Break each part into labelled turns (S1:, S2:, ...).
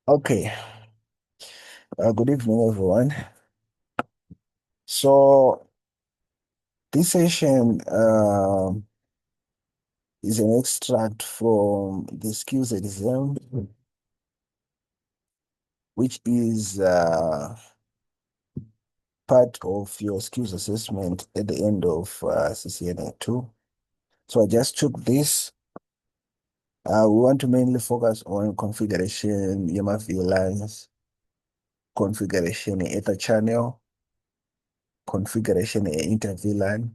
S1: Okay, good evening, everyone. So, this session is an extract from the skills exam, which is part of your skills assessment at the end of CCNA 2. So, I just took this. We want to mainly focus on configuration, EMF VLANs, configuration ether channel, configuration inter VLAN,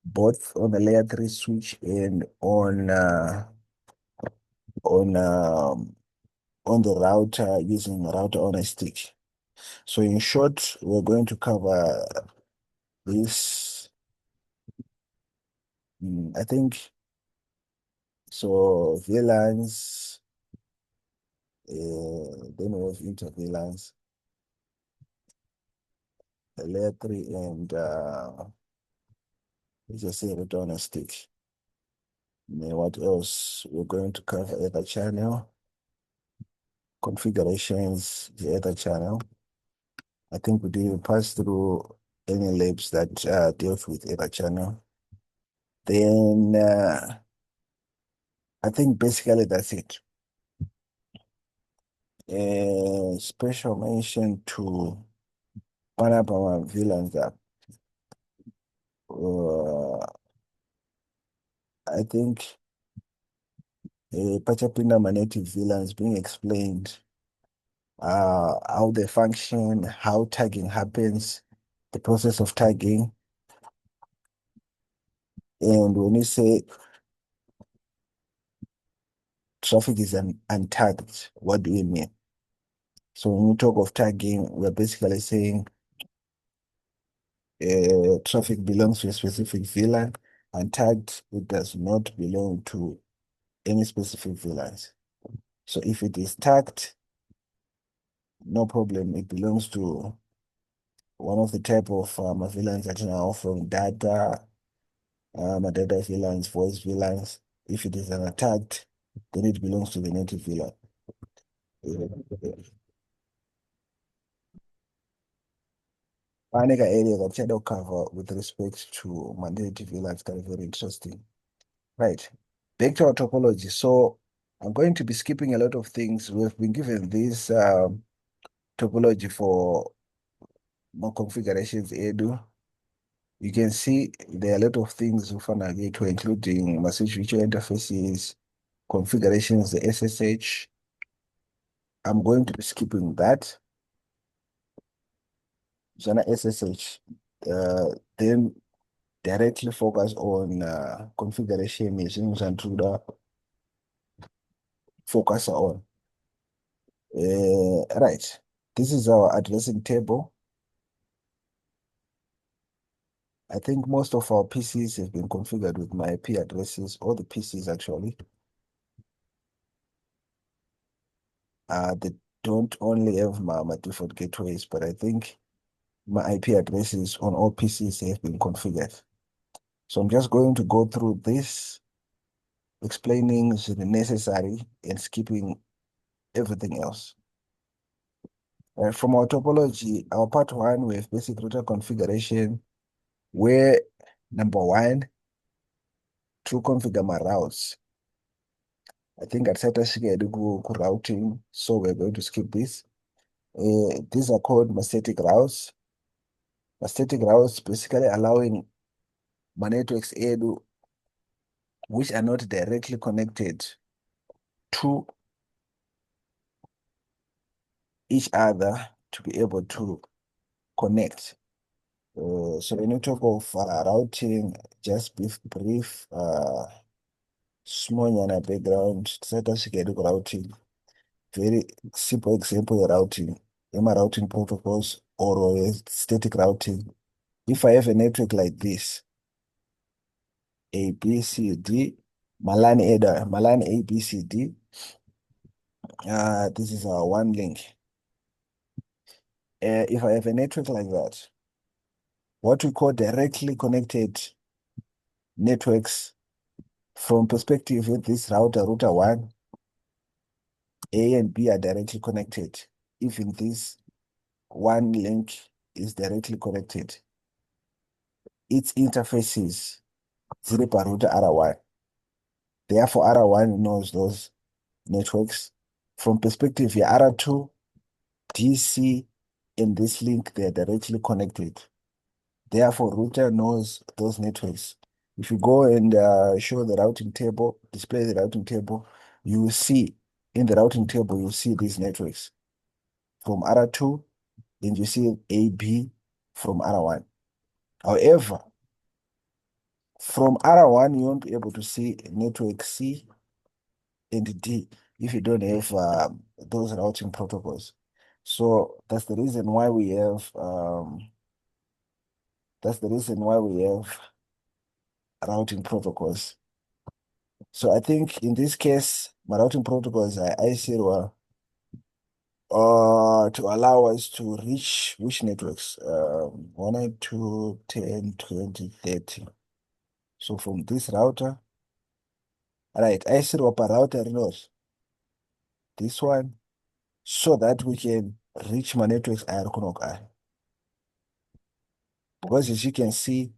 S1: both on the layer 3 switch and on um, on the router using router on a stick. So in short, we're going to cover this. I think so. VLANs, then we have inter VLANs, the layer 3, and let's just say router on a stick. Then what else? We're going to cover ether channel configurations, the ether channel. I think we did pass through any labs that deals with ether channel. Then I think basically that's it. Special mention to one of our villains that uh, I think Pachapinda Maneti villains being explained, how they function, how tagging happens, the process of tagging. And when you say traffic is untagged, what do we mean? So when we talk of tagging, we're basically saying traffic belongs to a specific VLAN. Untagged, it does not belong to any specific VLANs. So if it is tagged, no problem. It belongs to one of the type of VLANs that are now offering data, data VLANs, voice VLANs. If it is unattacked, then it belongs to the native VLAN. Another area that shadow cover with respect to native VLANs that are very interesting. Right. Back to our topology. So I'm going to be skipping a lot of things. We've been given this topology for more configurations edu. You can see there are a lot of things Ufana Gateway, including message virtual interfaces, configurations, the SSH. I'm going to be skipping that. Jana SSH. Then directly focus on configuration using Zantruda, focus on. Right. This is our addressing table. I think most of our PCs have been configured with my IP addresses, all the PCs actually. They don't only have my default gateways, but I think my IP addresses on all PCs have been configured. So I'm just going to go through this, explaining the necessary and skipping everything else. From our topology, our part one, we have basic router configuration, where number one, to configure my routes. I think at Saturday routing, so we're going to skip this. These are called static routes. Static routes basically allowing my networks edu, which are not directly connected to each other, to be able to connect. So when you talk of routing, just brief, small yana background, Saturday routing, very simple example of routing, MR routing protocols or static routing. If I have a network like this, A, B, C, D, Malan header, Malan A, B, C, D, this is our one link. If I have a network like that, what we call directly connected networks from perspective of this router 1, A and B are directly connected. Even this one link is directly connected. Its interfaces zero per router R1. Therefore, R1 knows those networks. From perspective here, R2, DC, and this link, they're directly connected. Therefore, router knows those networks. If you go and show the routing table, display the routing table, you will see in the routing table, you see these networks from R2, and you see AB from R1. However, from R1, you won't be able to see network C and D if you don't have those routing protocols. So that's the reason why we have routing protocols. So I think in this case, my routing protocols are ICRWE to allow us to reach which networks? 192, 10, 20, 30. So from this router, right, ICRWE per router knows this one, so that we can reach my networks I. Because as you can see,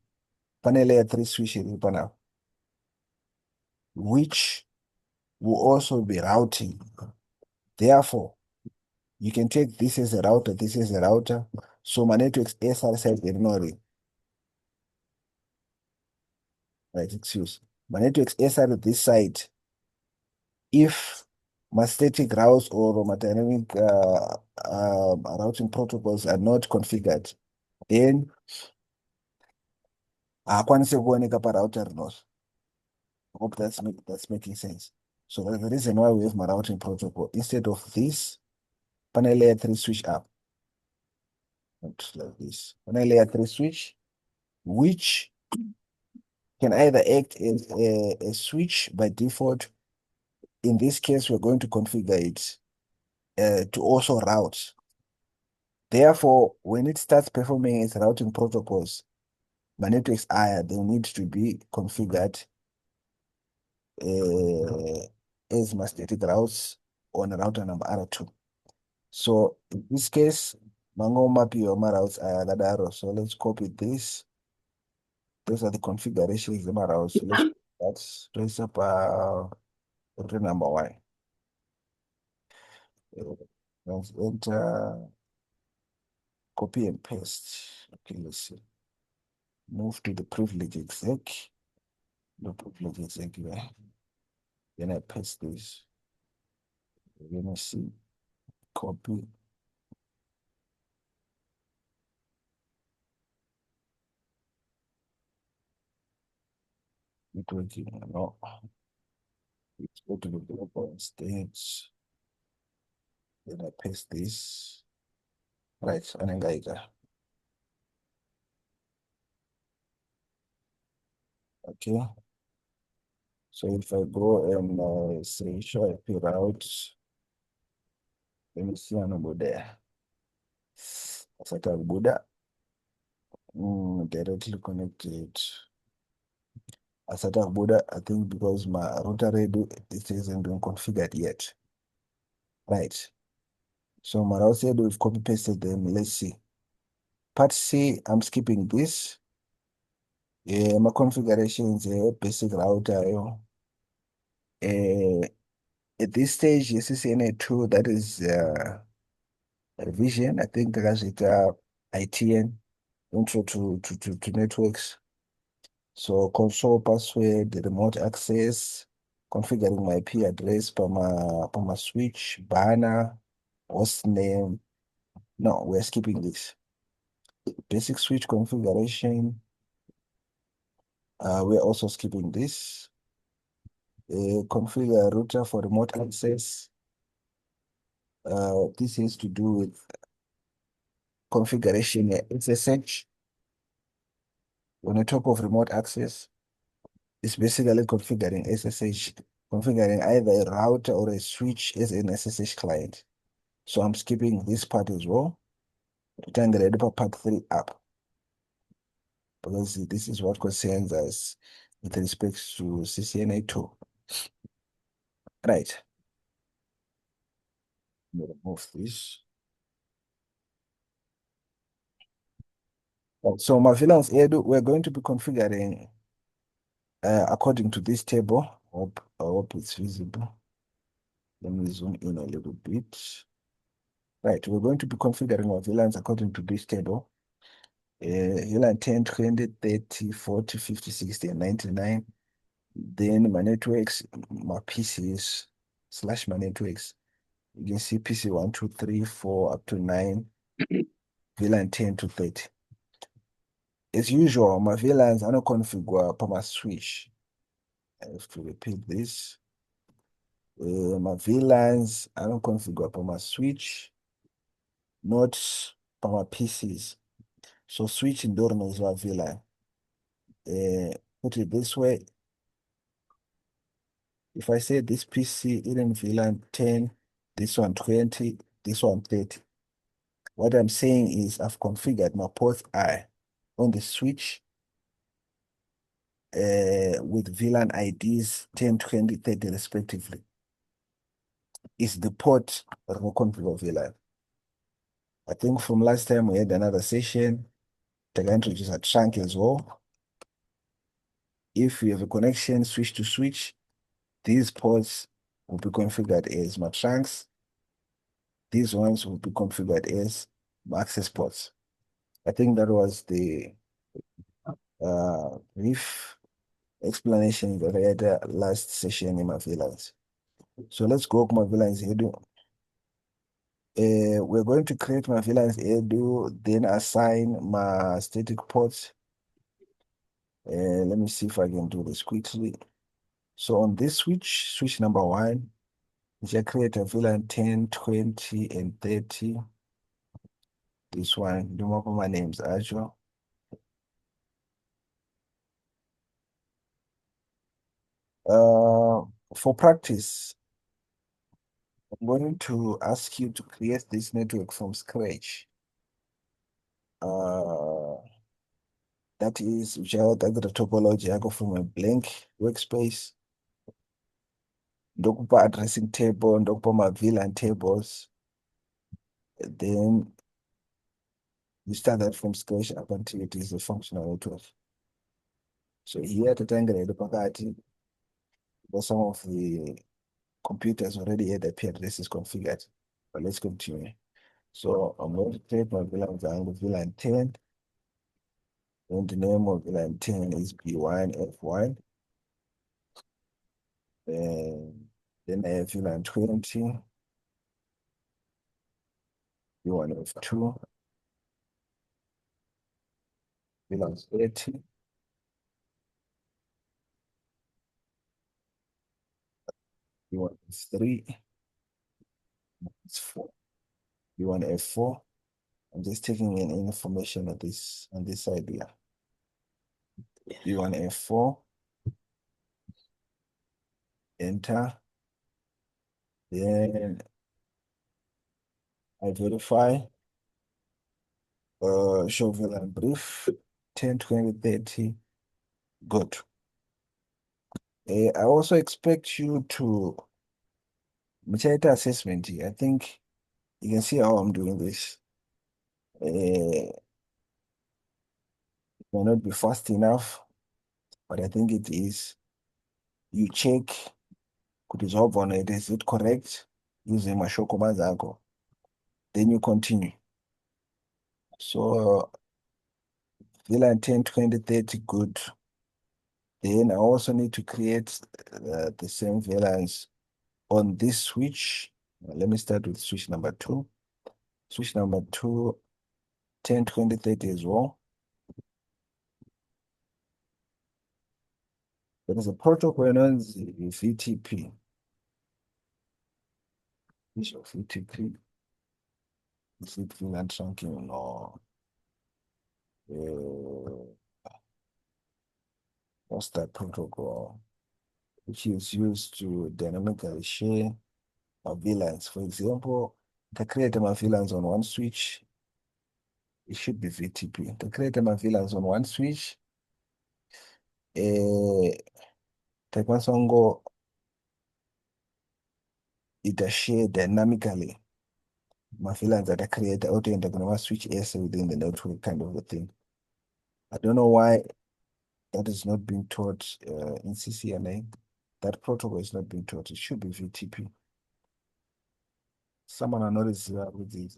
S1: panel layer 3 switch is now, which will also be routing. Therefore, you can take this as a router, this as a router. So my networks SR side ignoring. Right, excuse. My networks SR this side. If my static routes or my dynamic routing protocols are not configured, then akwanise kuoneka pa router knows. Hope that's making sense. So that's the reason why we have my routing protocol. Instead of this, panel layer 3 switch up. Not like this. Panel layer 3 switch, which can either act as a switch by default. In this case, we're going to configure it to also route. Therefore, when it starts performing its routing protocols, my networks they need to be configured as my static routes on router number R2. So in this case, mango map your routes are. So let's copy this. Those are the configurations of my routes. So let's trace up router number 1. Let's enter, copy and paste. Okay, let's see. Move to the privilege exec. The privilege exec here. Then I paste this. Let me see. Copy. Networking. No. Let's go to the global stage. Then I paste this. Right, and then okay. So if I go and say show IP route, let me see an there. Set up Buddha. Directly connected. I set up Buddha, I think because my router redo it hasn't been configured yet. Right. So my router redo, we've copy pasted them. Let's see. Part C, I'm skipping this. Yeah, my configurations, basic router. At this stage, CCNA2, that is revision. I think that's it. ITN, intro to networks. So console password, remote access, configuring my IP address per my switch, banner, host name. No, we're skipping this. Basic switch configuration. We're also skipping this. Configure router for remote access. This has to do with configuration. It's a search. On the top of remote access, it's basically configuring SSH, configuring either a router or a switch as an SSH client. So I'm skipping this part as well. Turn the ready for part 3 up, because this is what concerns us with respect to CCNA2. Right. Let me remove this. So my VLANs edu, we're going to be configuring according to this table. I hope it's visible. Let me zoom in a little bit. Right, we're going to be configuring our VLANs according to this table. VLAN 10, 20, 30, 40, 50, 60, and 99. Then my networks, my PCs slash my networks. You can see PC 1, 2, 3, 4 up to 9, VLAN 10 to 30. As usual, my VLANs are not configured per my switch. I have to repeat this. My VLANs are not configured per my switch, not per my PCs. So switch ndoro is my VLAN. Put it this way. If I say this PC in VLAN 10, this one 20, this one 30, what I'm saying is I've configured my port I on the switch with VLAN IDs 10, 20, 30 respectively. Is the port configure VLAN. I think from last time we had another session, the guy introduced a trunk as well. If you have a connection switch to switch, these ports will be configured as my trunks. These ones will be configured as my access ports. I think that was the brief explanation that I had last session in my VLANs. So let's go to my VLANs edu. We're going to create my VLANs edu, then assign my static ports. Let me see if I can do this quickly. So on this switch number 1, we shall create a VLAN 10, 20, and 30. This one, do my names Azure. For practice, I'm going to ask you to create this network from scratch. That is, uchaona the topology yako from a blank workspace. Ndokupa addressing table, ndokupa my VLAN tables. Then you start that from scratch up until it is a functional network. So here at the Tangle Pakati, some of the computers already had IP addresses configured. But let's continue. So I'm going to create my VLAN 10. And the name of VLAN 10 is B1 F1. And then I have VLAN 20, B1 F2, VLAN 30, B1 F3, it's 4, B1 F4. I'm just taking in information on this side here. B1 F4, enter. Then I verify, show VLAN brief, 10, 20, 30, good. I also expect you to material assessment here. I think you can see how I'm doing this. It may not be fast enough, but I think it is. You check, could resolve on it, is it correct? Using mashoko mazako. Then you continue. So VLAN 10, 20, 30, good. Then I also need to create the same VLANs on this switch. Let me start with switch number 2. Switch number 2, 10, 20, 30 as well. There is a protocol known as VTP. Which of VTP? Is it VLAN trunking or what's that protocol? Which is used to dynamically share my VLANs. For example, to create my VLANs on one switch, it should be VTP. To create my VLANs on one switch, Tekmasongo it share dynamically VLANs that are created auto and gonna switch S within the network kind of a thing. I don't know why that is not being taught in CCNA. That protocol is not being taught. It should be VTP. Someone I noticed with the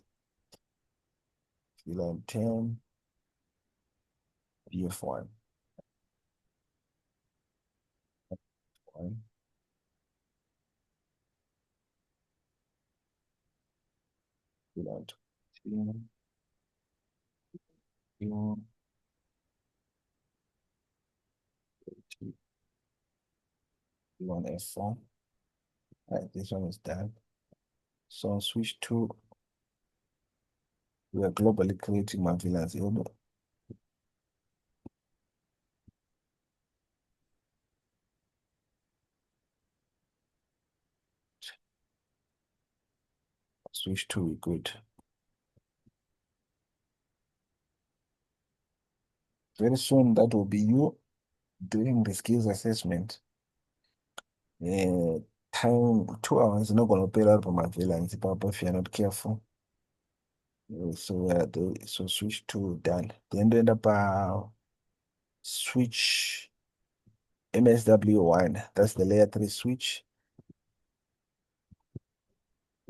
S1: VLAN 10, BF1, 1, VLAN 2, V1 F4. Right, this one is done. So on switch 2, we are globally creating my VLANs. Switch 2, we good. Very soon, that will be you doing the skills assessment. Uh, Time 2 hours, not going to pay out for my VLANs if you're not careful. So switch 2 done. Then end up switch MSW1. That's the layer 3 switch.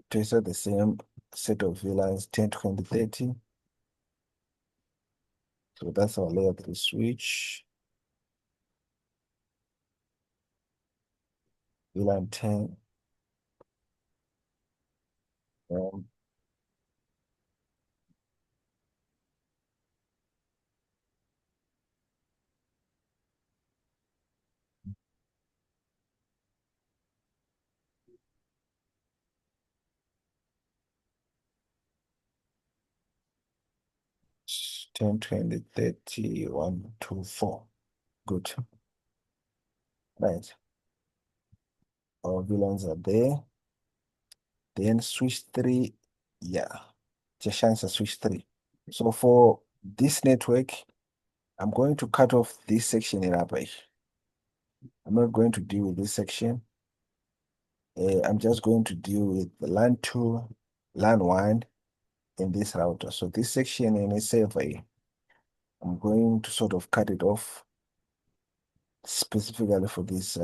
S1: Trace out the same set of VLANs 10, 20, 30. So that's our layer 3 switch. VLAN 10. 10, 20, 30, 1, 2, 4. Good. Right. Our VLANs are there. Then switch 3. Yeah. Just chance a switch 3. So for this network, I'm going to cut off this section in Apache. I'm not going to deal with this section. I'm just going to deal with the LAN 2, LAN 1 in this router. So this section in a survey, I'm going to sort of cut it off specifically for this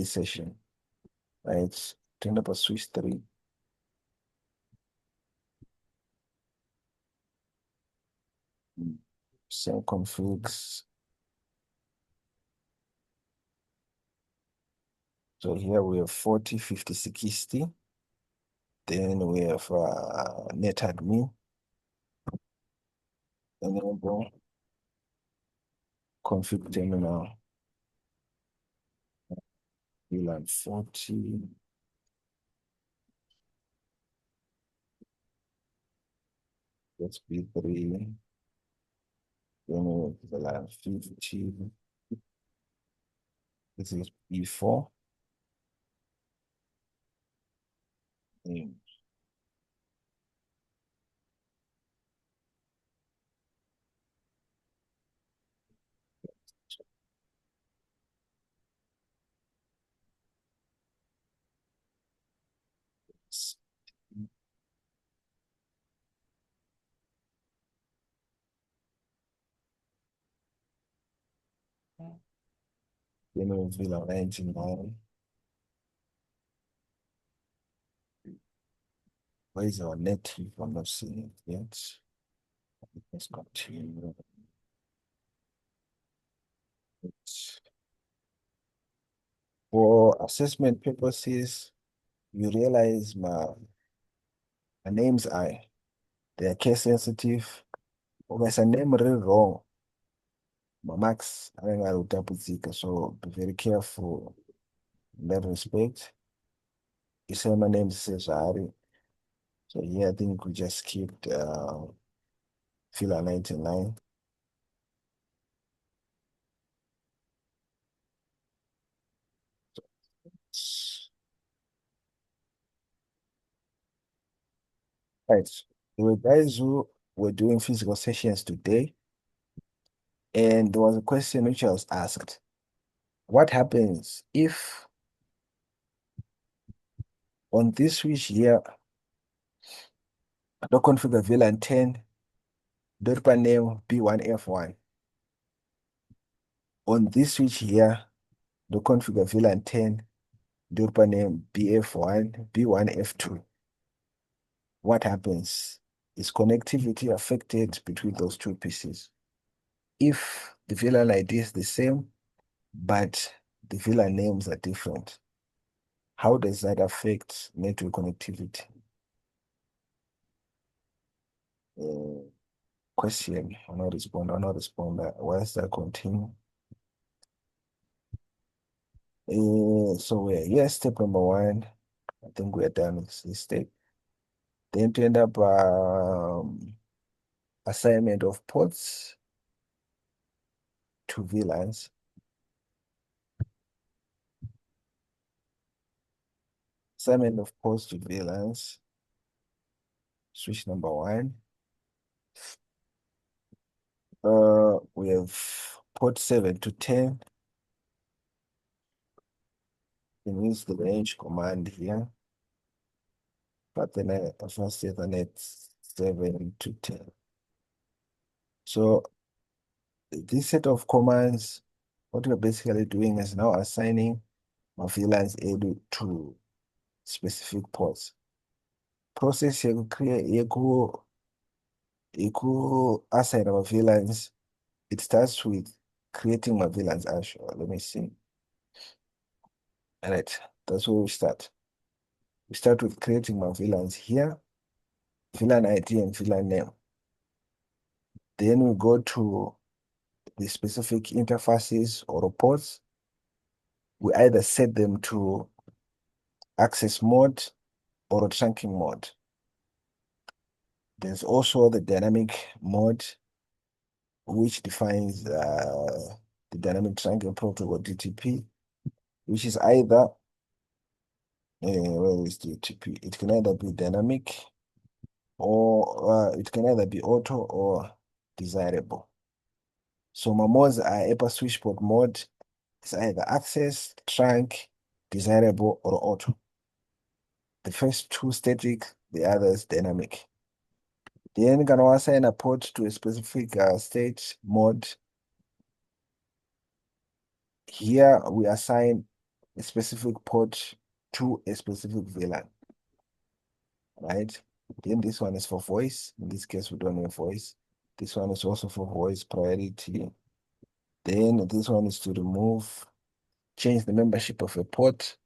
S1: session. Right? Turn up a switch 3. Same configs. So here we have 40, 50, 60. Then we have netadmin. Enable config terminal. VLAN 40. That's B3. Then we have VLAN 50. This is B4. And then we have VLAN 99. Where is our native? I'm not seeing it yet. Let's continue. For assessment purposes, you realize my names they're case sensitive. Or there's a name really wrong. My marks, I think I will double check. So be very careful in that respect. You say my name is Cesare. So yeah, I think we just skipped filler 99. Right. There were guys who were doing physical sessions today, and there was a question which I was asked. What happens if on this switch here do configure VLAN 10, do name B1F1. On this switch here, do configure VLAN 10, do name BF1, B1F2. What happens? Is connectivity affected between those two PCs? If the VLAN ID is the same, but the VLAN names are different, how does that affect network connectivity? Uh, Question, I'll not respond, Whilst I continue. So we're here, step number one. I think we're done with this step. Then to end up assignment of ports to VLANs. Assignment of ports to VLANs. Switch number one. We have port 7 to 10. It means the range command here. But then I first Ethernet 7 to 10. So this set of commands, what we're basically doing is now assigning my VLANs edu to specific ports. Process here create equal assign our VLANs. It starts with creating my VLANs actually. Let me see. All right, that's where we start. We start with creating my VLANs here, VLAN ID and VLAN name. Then we go to the specific interfaces or ports. We either set them to access mode or trunking mode. There's also the dynamic mode, which defines the dynamic trunking protocol DTP, which is either where is DTP? It can either be dynamic or it can either be auto or desirable. So my modes are upper switchboard mode. It's either access, trunk, desirable, or auto. The first two static, the other is dynamic. Then you can assign a port to a specific state mode. Here we assign a specific port to a specific VLAN, right? Then this one is for voice. In this case, we don't have voice. This one is also for voice priority. Then this one is to change the membership of a port.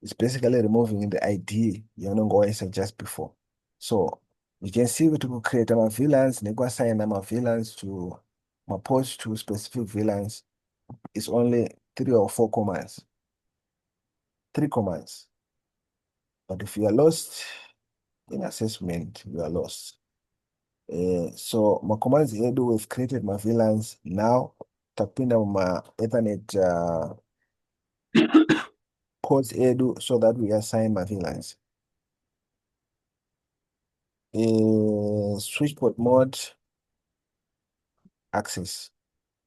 S1: It's basically removing the ID you know go as just before. So you can see we to create our VLANs, assign our VLANs to my ports to specific VLANs. It's only 3 or 4 commands. 3 commands. But if you are lost in assessment, you are lost. So my commands here do we've created my VLANs. Now tapinda my Ethernet ports edu so that we assign my VLANs. Switch port mode access.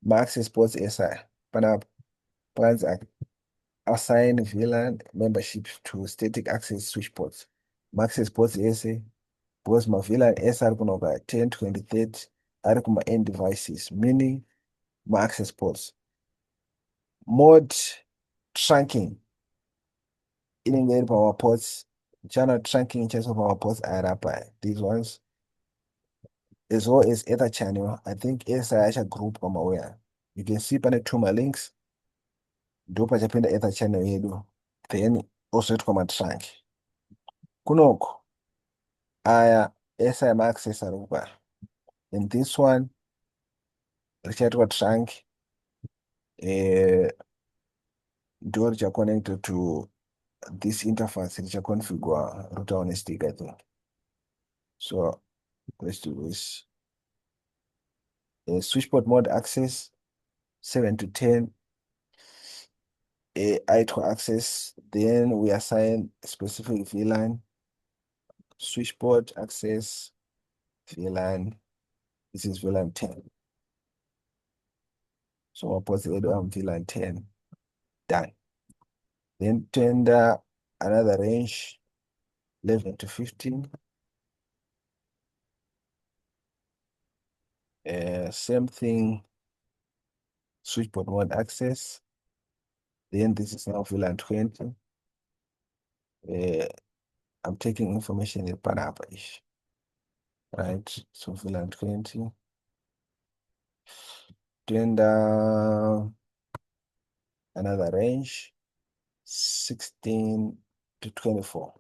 S1: My access ports SI. Pana plans assign VLAN membership to static access switch ports. My access ports SA because my VLAN S are going to 10, 20, 30 are my end devices, meaning my access ports. Mode trunking in the power ports, channel trunking in terms of our ports are up by these ones. As well as other channel, I think SI group on my way. You can see panel to my links. Do pachapenda ether channel yedu. Then also to my trunk. Kunoko. Aya SI access aruba. In this one, Richard trunk door connected to this interface which configure router on a stick, I think. So let's do this. Switchboard mode access 7 to 10. I2 access. Then we assign a specific VLAN. Switchboard access VLAN. This is VLAN 10. So I'll put the VLAN 10. Done. Then tender another range 11 to 15. Same thing, switchboard mode access. Then this is now VLAN 20. Uh, I'm taking information in Panapa-ish, right? So VLAN 20. Then another range, 16 to 24.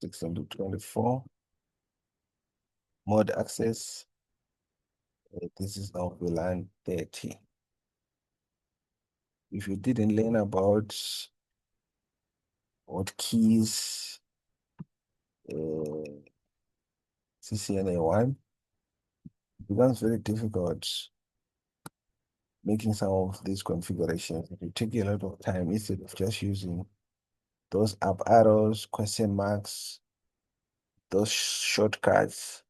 S1: 16 to 24. Mode access. This is now VLAN 30. If you didn't learn about what keys, uh, CCNA1, it becomes very difficult making some of these configurations. It will take you a lot of time instead of just using those up arrows, question marks, those shortcuts.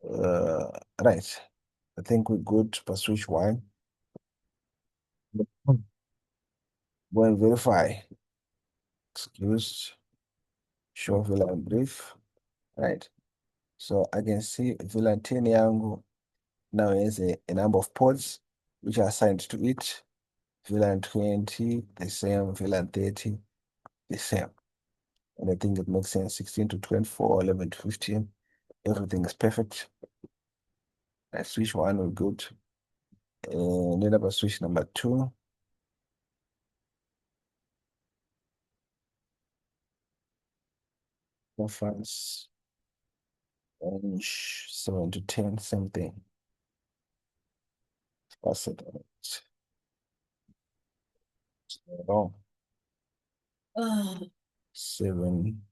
S1: Uh, right. I think we're good for switch one. Go and verify. Excuse, show VLAN brief. Right. So I can see VLAN 10 yangu now has a number of ports which are assigned to it. VLAN 20, the same. VLAN 30, the same. And I think it makes sense. 16 to 24, 11 to 15. Everything is perfect. I switch one, we're good. And then I switch number two. Reference range 7 to 10, same thing. Pass it out. Oh, 7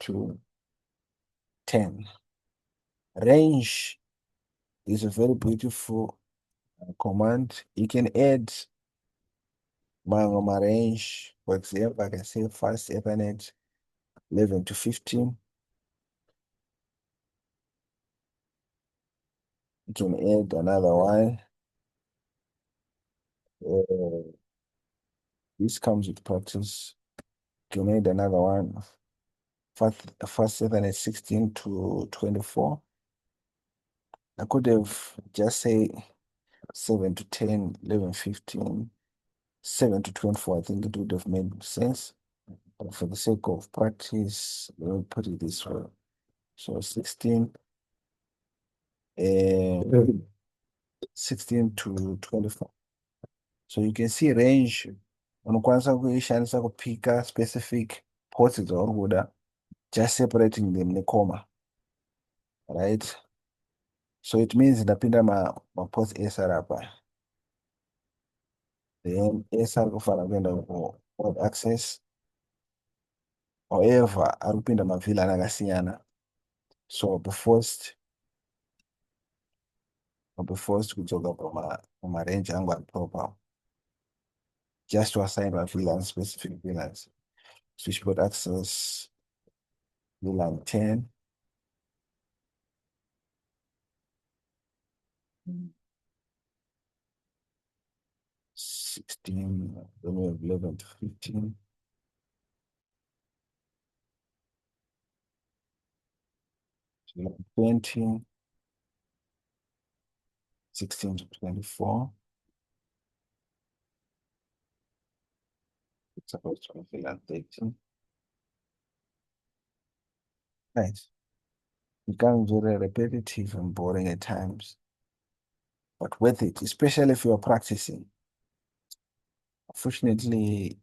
S1: to 10. Range is a very beautiful command. You can add my range. For example, I can say fast Ethernet 11 to 15. You can add another one. Uh, this comes with practice. You can add another one. Fast Ethernet 16 to 24. I could have just say 7 to 10, 11, 15, 7 to 24. I think it would have made sense. But for the sake of practice, we'll put it this way. So 16, uh, 16 to 24. So you can see range unokwanisa kuishandisa kupika specific ports dzauri kuda, just separating them necomma, right? So it means ndapinda ma ports esar apa, then esar kufana kuenda ku port access. However, ari kupinda mavhilani akasiyana. So I'll be forced kudzoka pamarange angu ari proper, just to assign my VLAN, specific VLANs. Switchboard access, VLAN 10. 16, then we have 11 to 15. 20, 16 to 24. It's supposed to be VLAN 13. Right. It becomes very repetitive and boring at times, but worth it, especially if you're practicing. Fortunately,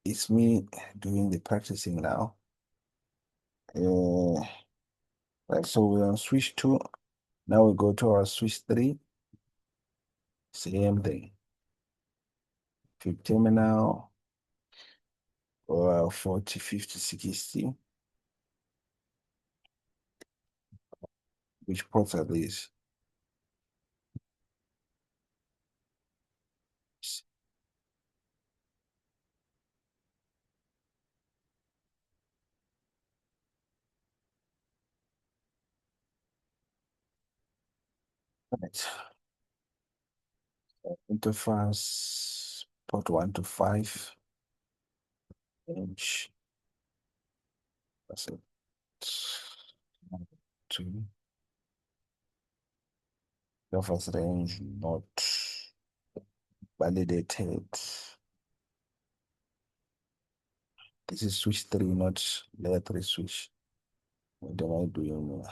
S1: it's me doing the practicing now. Right, so we're on switch 2. Now we go to our switch 3. Same thing. Flip terminal, or 40, 50, 60. Which ports are these? Right. Interface port 1 to 5. range. That's it. Two. Surface range not validated. This is switch 3, not layer 3 switch. What am I doing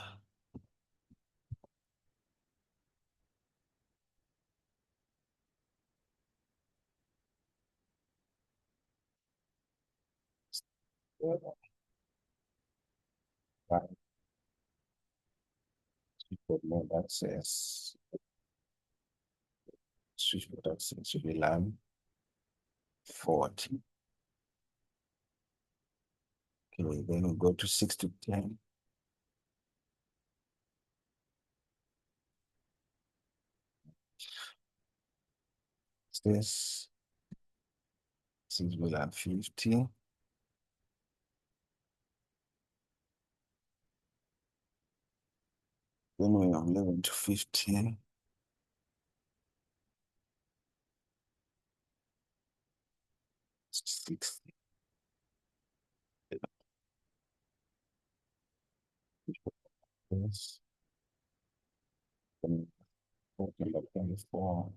S1: here? Right. Switchboard mode access. Switchboard access should be LAN 40. Okay, then we go to 6 to 10. This is VLAN 50. Then we have 11 to 15. Six. Yes. Then number 24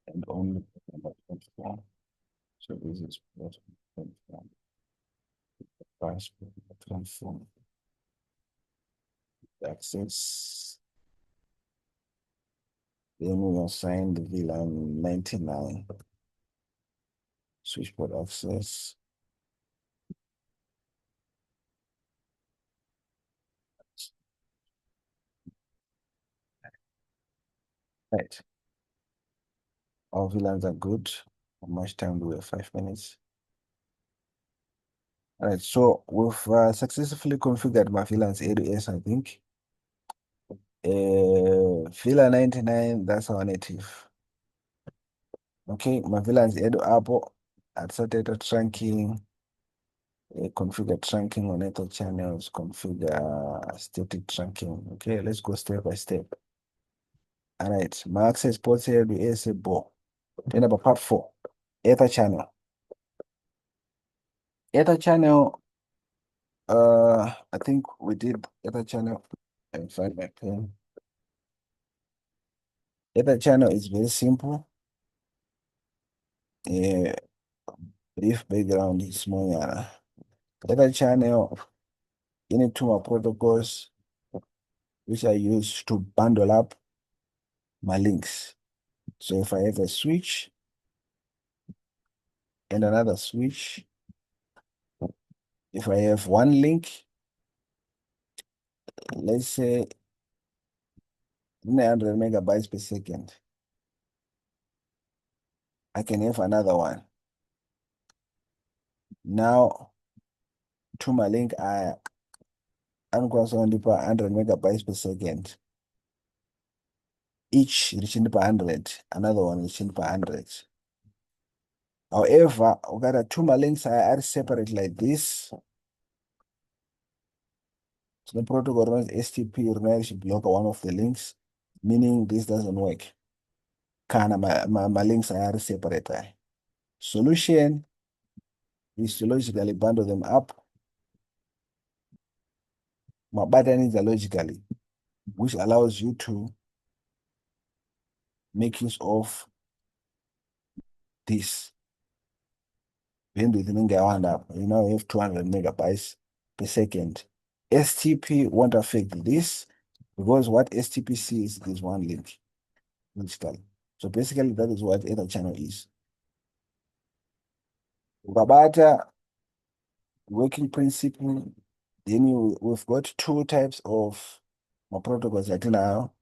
S1: and only number 24. So this is what 24. Price 24. Access. Then we assign the VLAN 99. Switchboard access. Right. All VLANs are good. How much time do we have? 5 minutes. All right, so we've successfully configured my VLANs AWS, I think. VLAN 99, that's our native. Okay, my VLANs Edo Apple, at started trunking, configure trunking on ether channels, configure static trunking. Okay, let's go step by step. All right, my access ports here be ASA ball. Then about part 4, ether channel. Ether channel, I think we did ether channel. And find my pen. Ether channel is very simple. Brief background is small. Ether channel, you need two more protocols which I use to bundle up my links. So if I have a switch and another switch, if I have one link, let's say 900 megabytes per second, I can have another one. Now, to my link, I'm going to 100 megabytes per second. Each reaching per 100, another one reaching per 100. However, we got a two links are separate like this. So the protocol runs STP should block one of the links, meaning this doesn't work. Kana my links are separate. Solution is to logically bundle them up. My button is logically, which allows you to make use of this. When do you think I wound up? You know, you have 200 megabytes per second. STP won't affect this because what STP sees is one link, logically. So basically, that is what Ether channel is. Babata working principle. Then we've got two types of protocols right now.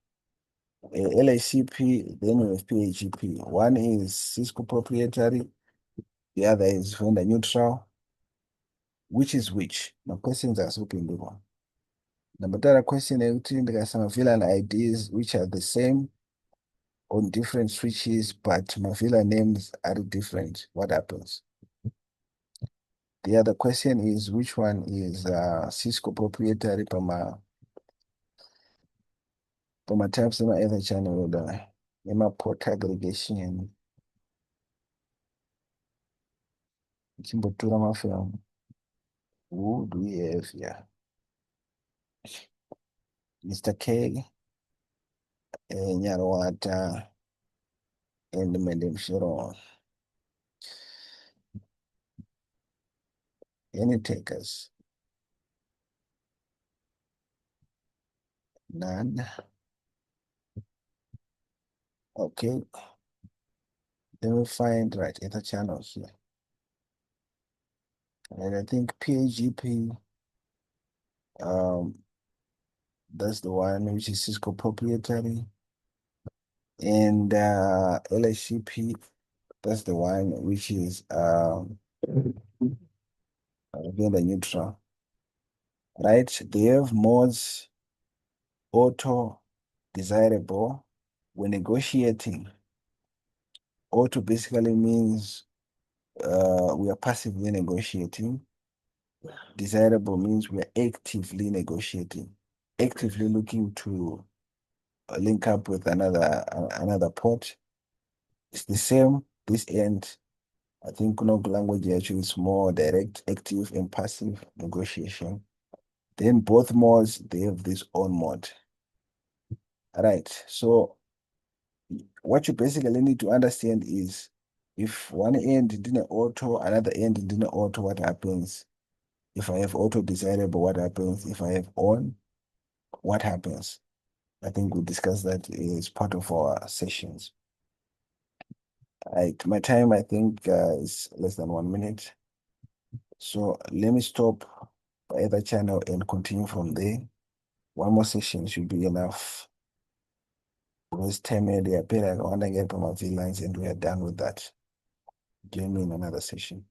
S1: LACP, then we have PHP. One is Cisco proprietary, the other is vendor neutral. Which is which? My questions are super simple. Number two question, there are some VLAN IDs which are the same on different switches, but my VLAN names are different. What happens? The other question is which one is Cisco proprietary my types in my other channel in my port aggregation. Chimbotura mafia. Who do we have here? Mr. K, Nyarwata, and Madam Sharon. Any takers? None. Okay. Let me find right at the channel here. And I think PAGP, um, that's the one which is Cisco proprietary. And LSCP, that's the one which is vendor neutral. Right? They have modes auto desirable. When negotiating, auto basically means we are passively negotiating. Desirable means we are actively negotiating, actively looking to link up with another port. It's the same. This end, I think no language actually is more direct, active, and passive negotiation. Then both modes they have this own mode. All right. So what you basically need to understand is if one end didn't auto, another end didn't auto, what happens? If I have auto desirable, what happens? If I have on, what happens? I think we discussed that as part of our sessions. Right, my time I think is less than 1 minute. So let me stop by the channel and continue from there. One more session should be enough. Because time earlier, I want to get from my lines and we are done with that. Join me in another session.